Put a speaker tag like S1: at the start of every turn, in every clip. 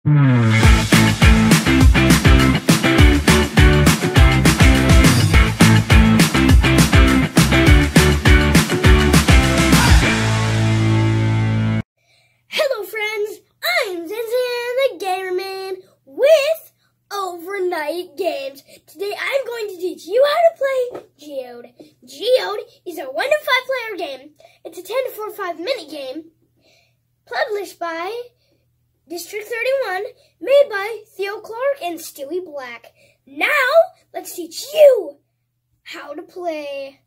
S1: Hello friends, I'm Zinzan the Gamerman with Overnight Games. Today I'm going to teach you how to play Geode. Geode is a 1 to 5 player game. It's a 10 to 45 minute game published by District 31, made by Theo Clark and Stewie Black. Now, let's teach you how to play.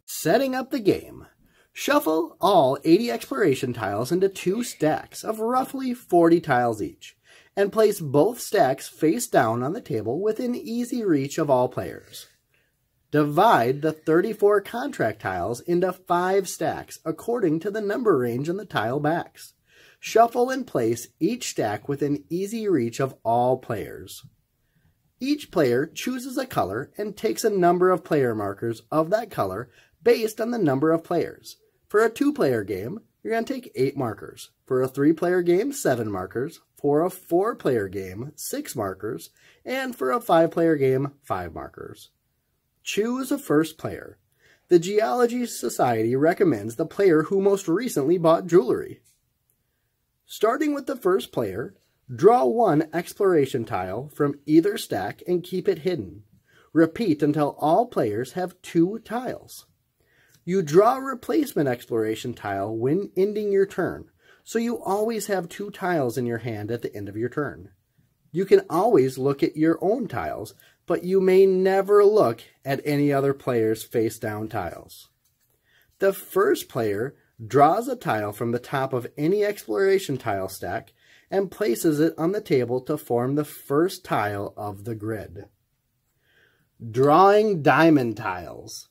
S2: Setting up the game. Shuffle all 80 exploration tiles into 2 stacks of roughly 40 tiles each, and place both stacks face down on the table within easy reach of all players. Divide the 34 contract tiles into 5 stacks according to the number range on the tile backs. Shuffle and place each stack within easy reach of all players. Each player chooses a color and takes a number of player markers of that color based on the number of players. For a 2-player game, you're going to take 8 markers. For a 3-player game, 7 markers. For a 4-player game, 6 markers. And for a 5-player game, 5 markers. Choose a first player. The Geology Society recommends the player who most recently bought jewelry. Starting with the first player, draw 1 exploration tile from either stack and keep it hidden. Repeat until all players have 2 tiles. You draw a replacement exploration tile when ending your turn, so you always have 2 tiles in your hand at the end of your turn. You can always look at your own tiles, but you may never look at any other player's face-down tiles. The first player draws a tile from the top of any exploration tile stack and places it on the table to form the first tile of the grid. Drawing diamond tiles.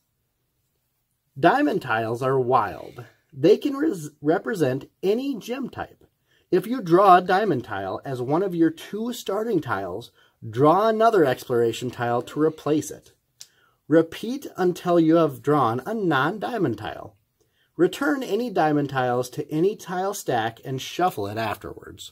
S2: Diamond tiles are wild. They can represent any gem type. If you draw a diamond tile as one of your 2 starting tiles, draw another exploration tile to replace it. Repeat until you have drawn a non-diamond tile. Return any diamond tiles to any tile stack and shuffle it afterwards.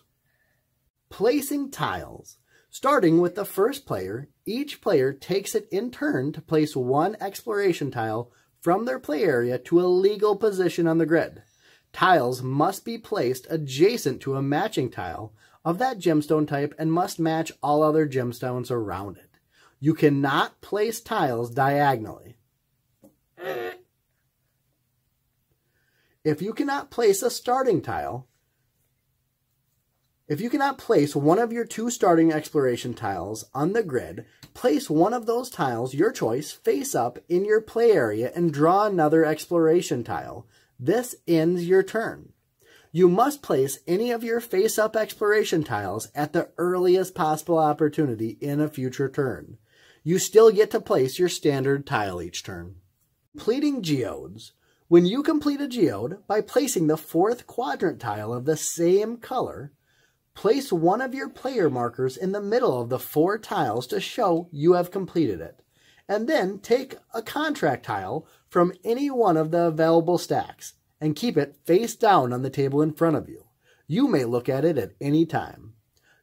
S2: Placing tiles. Starting with the first player, each player takes it in turn to place 1 exploration tile from their play area to a legal position on the grid. Tiles must be placed adjacent to a matching tile of that gemstone type and must match all other gemstones around it. You cannot place tiles diagonally. If you cannot place a starting tile, if you cannot place one of your 2 starting exploration tiles on the grid, place one of those tiles, your choice, face up in your play area and draw another exploration tile. This ends your turn. You must place any of your face-up exploration tiles at the earliest possible opportunity in a future turn. You still get to place your standard tile each turn. Completing geodes. When you complete a geode by placing the 4th quadrant tile of the same color, place one of your player markers in the middle of the 4 tiles to show you have completed it. And then take a contract tile from any one of the available stacks and keep it face down on the table in front of you. You may look at it at any time.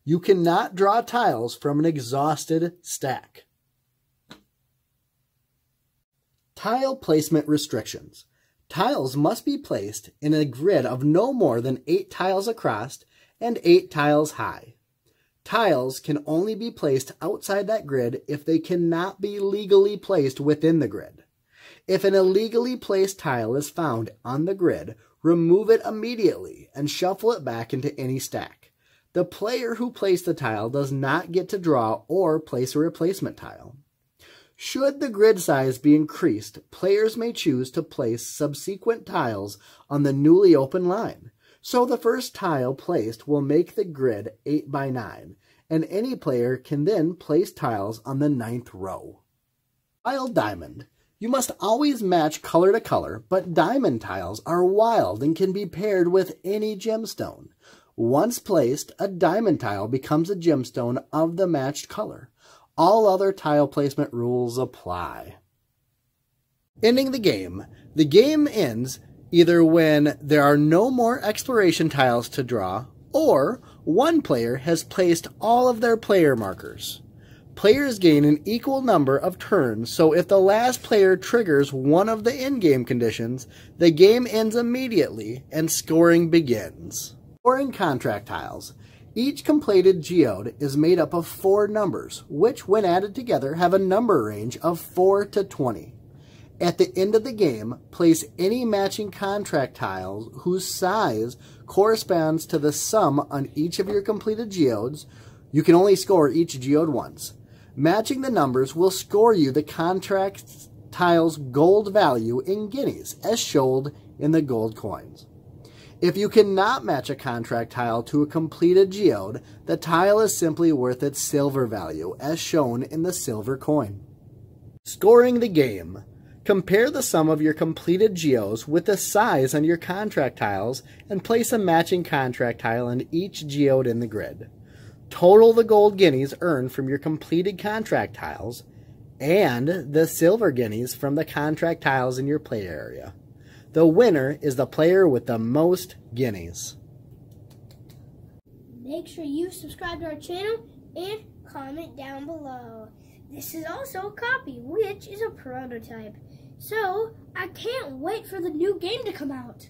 S2: You cannot draw tiles from an exhausted stack. Tile placement restrictions. Tiles must be placed in a grid of no more than 8 tiles across and 8 tiles high. Tiles can only be placed outside that grid if they cannot be legally placed within the grid. If an illegally placed tile is found on the grid, remove it immediately and shuffle it back into any stack. The player who placed the tile does not get to draw or place a replacement tile. Should the grid size be increased, players may choose to place subsequent tiles on the newly opened line. So the first tile placed will make the grid 8 by 9, and any player can then place tiles on the 9th row. Tile diamond. You must always match color to color, but diamond tiles are wild and can be paired with any gemstone. Once placed, a diamond tile becomes a gemstone of the matched color. All other tile placement rules apply. Ending the game. The game ends either when there are no more exploration tiles to draw, or One player has placed all of their player markers. Players gain an equal number of turns, so if the last player triggers one of the in-game conditions, the game ends immediately and scoring begins. Scoring contract tiles. Each completed geode is made up of 4 numbers, which when added together have a number range of 4 to 20. At the end of the game, place any matching contract tiles whose size corresponds to the sum on each of your completed geodes. You can only score each geode once. Matching the numbers will score you the contract tile's gold value in guineas, as shown in the gold coins. If you cannot match a contract tile to a completed geode, the tile is simply worth its silver value, as shown in the silver coin. Scoring the game. Compare the sum of your completed geodes with the size on your contract tiles and place a matching contract tile on each geode in the grid. Total the gold guineas earned from your completed contract tiles and the silver guineas from the contract tiles in your play area. The winner is the player with the most guineas.
S1: Make sure you subscribe to our channel and comment down below. This is also a copy, which is a prototype. So, I can't wait for the new game to come out.